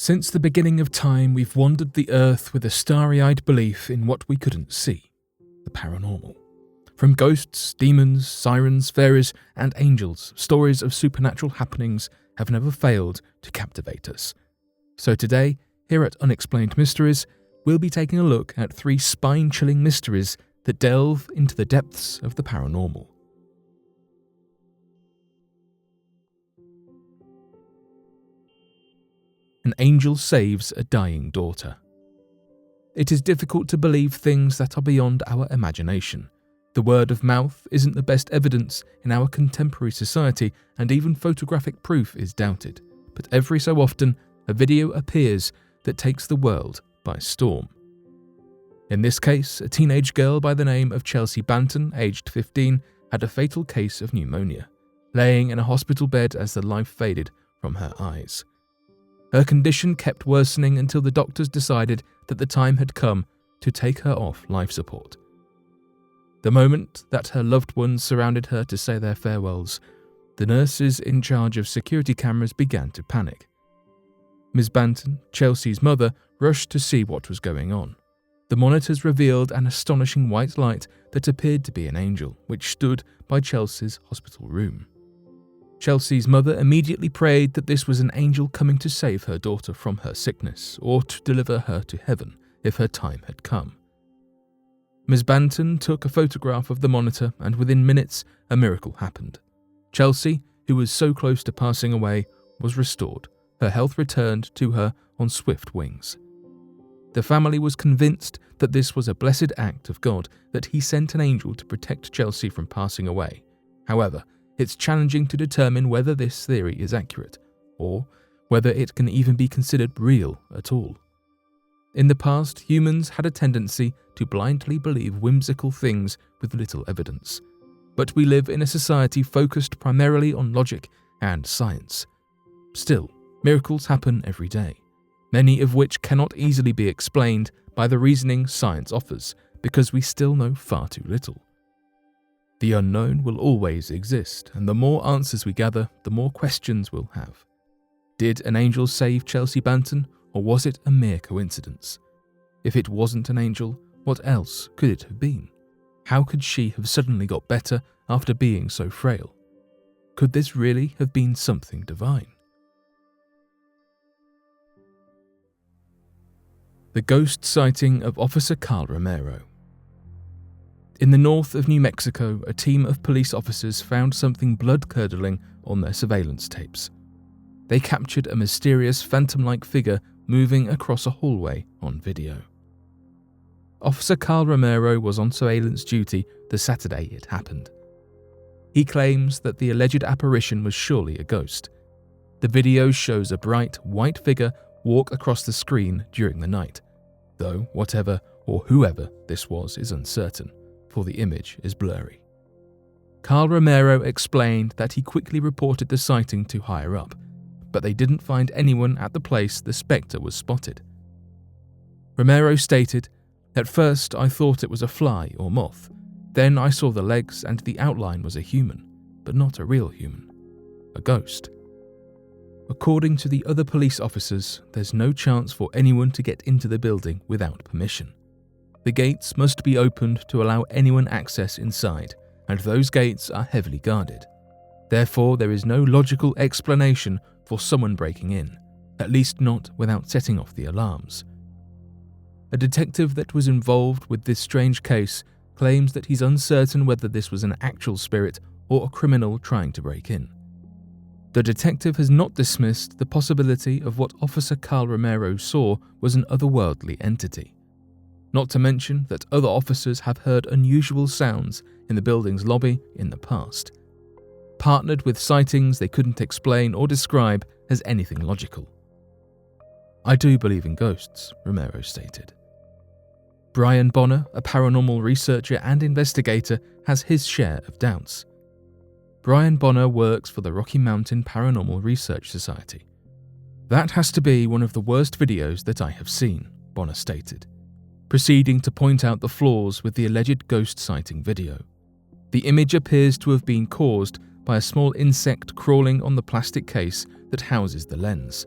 Since the beginning of time, we've wandered the earth with a starry-eyed belief in what we couldn't see, the paranormal. From ghosts, demons, sirens, fairies, and angels, stories of supernatural happenings have never failed to captivate us. So today, here at Unexplained Mysteries, we'll be taking a look at 3 spine-chilling mysteries that delve into the depths of the paranormal. An angel saves a dying daughter. It is difficult to believe things that are beyond our imagination. The word of mouth isn't the best evidence in our contemporary society, and even photographic proof is doubted. But every so often, a video appears that takes the world by storm. In this case, a teenage girl by the name of Chelsea Banton, aged 15, had a fatal case of pneumonia, laying in a hospital bed as the life faded from her eyes. Her condition kept worsening until the doctors decided that the time had come to take her off life support. The moment that her loved ones surrounded her to say their farewells, the nurses in charge of security cameras began to panic. Ms. Banton, Chelsea's mother, rushed to see what was going on. The monitors revealed an astonishing white light that appeared to be an angel, which stood by Chelsea's hospital room. Chelsea's mother immediately prayed that this was an angel coming to save her daughter from her sickness or to deliver her to heaven if her time had come. Ms. Banton took a photograph of the monitor, and within minutes a miracle happened. Chelsea, who was so close to passing away, was restored. Her health returned to her on swift wings. The family was convinced that this was a blessed act of God, that he sent an angel to protect Chelsea from passing away. However, it's challenging to determine whether this theory is accurate, or whether it can even be considered real at all. In the past, humans had a tendency to blindly believe whimsical things with little evidence. But we live in a society focused primarily on logic and science. Still, miracles happen every day, many of which cannot easily be explained by the reasoning science offers, because we still know far too little. The unknown will always exist, and the more answers we gather, the more questions we'll have. Did an angel save Chelsea Banton, or was it a mere coincidence? If it wasn't an angel, what else could it have been? How could she have suddenly got better after being so frail? Could this really have been something divine? The ghost sighting of Officer Carl Romero. In the north of New Mexico, a team of police officers found something blood-curdling on their surveillance tapes. They captured a mysterious phantom-like figure moving across a hallway on video. Officer Carl Romero was on surveillance duty the Saturday it happened. He claims that the alleged apparition was surely a ghost. The video shows a bright, white figure walk across the screen during the night, though whatever or whoever this was is uncertain, for the image is blurry. Carl Romero explained that he quickly reported the sighting to higher up, but they didn't find anyone at the place the spectre was spotted. Romero stated, "At first I thought it was a fly or moth. Then I saw the legs and the outline was a human, but not a real human. A ghost." According to the other police officers, there's no chance for anyone to get into the building without permission. The gates must be opened to allow anyone access inside, and those gates are heavily guarded. Therefore, there is no logical explanation for someone breaking in, at least not without setting off the alarms. A detective that was involved with this strange case claims that he's uncertain whether this was an actual spirit or a criminal trying to break in. The detective has not dismissed the possibility of what Officer Carl Romero saw was an otherworldly entity. Not to mention that other officers have heard unusual sounds in the building's lobby in the past, partnered with sightings they couldn't explain or describe as anything logical. "I do believe in ghosts," Romero stated. Brian Bonner, a paranormal researcher and investigator, has his share of doubts. Brian Bonner works for the Rocky Mountain Paranormal Research Society. "That has to be one of the worst videos that I have seen," Bonner stated, proceeding to point out the flaws with the alleged ghost sighting video. The image appears to have been caused by a small insect crawling on the plastic case that houses the lens.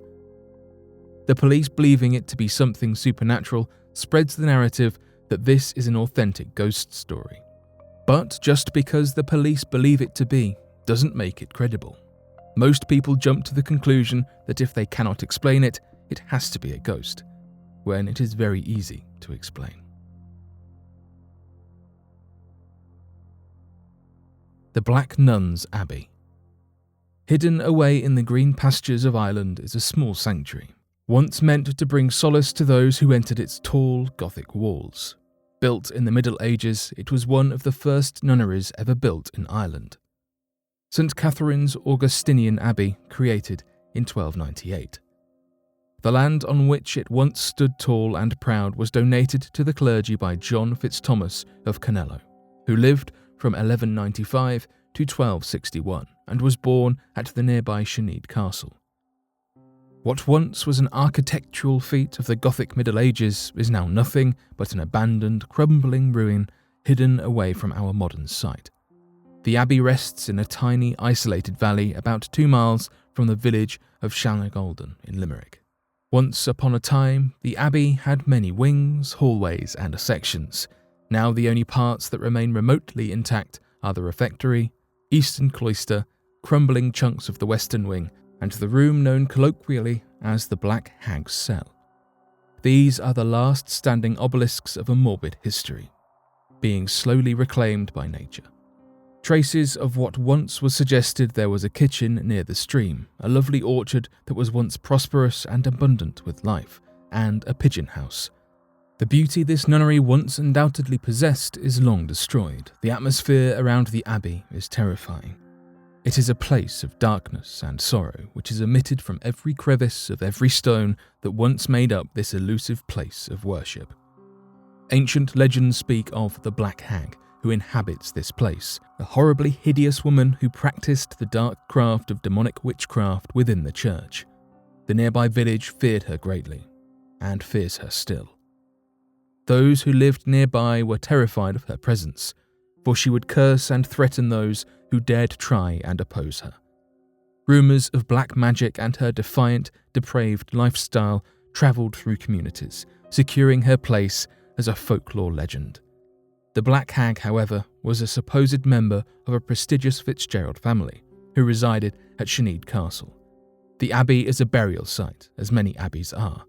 The police believing it to be something supernatural spreads the narrative that this is an authentic ghost story. But just because the police believe it to be doesn't make it credible. Most people jump to the conclusion that if they cannot explain it, it has to be a ghost, when it is very easy to explain. The Black Nuns Abbey. Hidden away in the green pastures of Ireland is a small sanctuary, once meant to bring solace to those who entered its tall Gothic walls. Built in the Middle Ages, it was one of the first nunneries ever built in Ireland. St. Catherine's Augustinian Abbey, created in 1298. The land on which it once stood tall and proud was donated to the clergy by John Fitzthomas of Canello, who lived from 1195 to 1261 and was born at the nearby Shanid Castle. What once was an architectural feat of the Gothic Middle Ages is now nothing but an abandoned, crumbling ruin hidden away from our modern sight. The abbey rests in a tiny, isolated valley about 2 miles from the village of Shanagolden in Limerick. Once upon a time, the abbey had many wings, hallways and sections. Now the only parts that remain remotely intact are the refectory, eastern cloister, crumbling chunks of the western wing, and the room known colloquially as the Black Hag's Cell. These are the last standing obelisks of a morbid history, being slowly reclaimed by nature. Traces of what once was suggested there was a kitchen near the stream, a lovely orchard that was once prosperous and abundant with life, and a pigeon house. The beauty this nunnery once undoubtedly possessed is long destroyed. The atmosphere around the abbey is terrifying. It is a place of darkness and sorrow which is emitted from every crevice of every stone that once made up this elusive place of worship. Ancient legends speak of the Black Hag, who inhabits this place, a horribly hideous woman who practiced the dark craft of demonic witchcraft within the church. The nearby village feared her greatly, and fears her still. Those who lived nearby were terrified of her presence, for she would curse and threaten those who dared try and oppose her. Rumours of black magic and her defiant, depraved lifestyle travelled through communities, securing her place as a folklore legend. The Black Hag, however, was a supposed member of a prestigious Fitzgerald family who resided at Shanid Castle. The abbey is a burial site, as many abbeys are.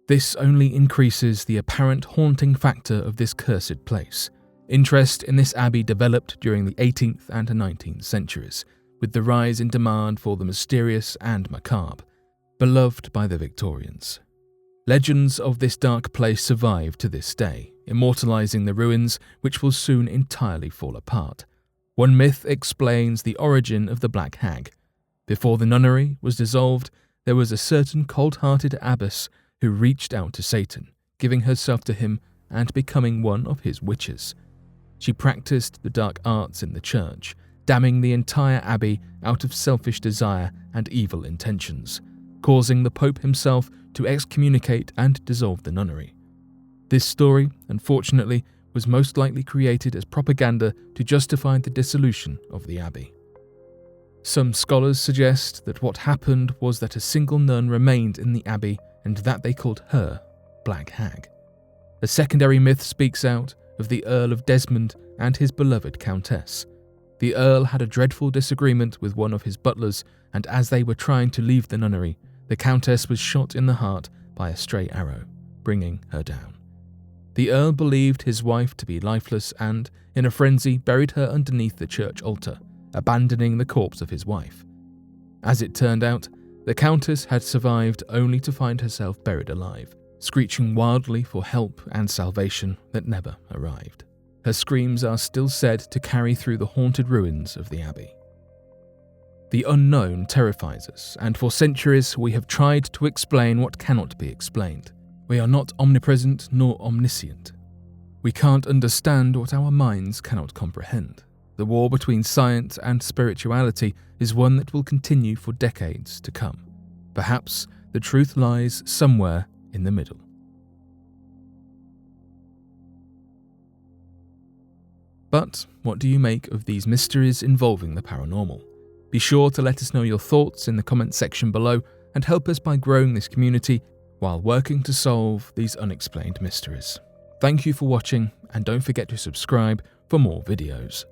This only increases the apparent haunting factor of this cursed place. Interest in this abbey developed during the 18th and 19th centuries, with the rise in demand for the mysterious and macabre, beloved by the Victorians. Legends of this dark place survive to this day, immortalizing the ruins which will soon entirely fall apart. One myth explains the origin of the Black Hag. Before the nunnery was dissolved, there was a certain cold-hearted abbess who reached out to Satan, giving herself to him and becoming one of his witches. She practiced the dark arts in the church, damning the entire abbey out of selfish desire and evil intentions, causing the Pope himself to excommunicate and dissolve the nunnery. This story, unfortunately, was most likely created as propaganda to justify the dissolution of the abbey. Some scholars suggest that what happened was that a single nun remained in the abbey and that they called her Black Hag. A secondary myth speaks out of the Earl of Desmond and his beloved Countess. The Earl had a dreadful disagreement with one of his butlers, and as they were trying to leave the nunnery, the Countess was shot in the heart by a stray arrow, bringing her down. The Earl believed his wife to be lifeless and, in a frenzy, buried her underneath the church altar, abandoning the corpse of his wife. As it turned out, the Countess had survived only to find herself buried alive, screeching wildly for help and salvation that never arrived. Her screams are still said to carry through the haunted ruins of the abbey. The unknown terrifies us, and for centuries we have tried to explain what cannot be explained. We are not omnipresent nor omniscient. We can't understand what our minds cannot comprehend. The war between science and spirituality is one that will continue for decades to come. Perhaps the truth lies somewhere in the middle. But what do you make of these mysteries involving the paranormal? Be sure to let us know your thoughts in the comment section below and help us by growing this community while working to solve these unexplained mysteries. Thank you for watching, and don't forget to subscribe for more videos.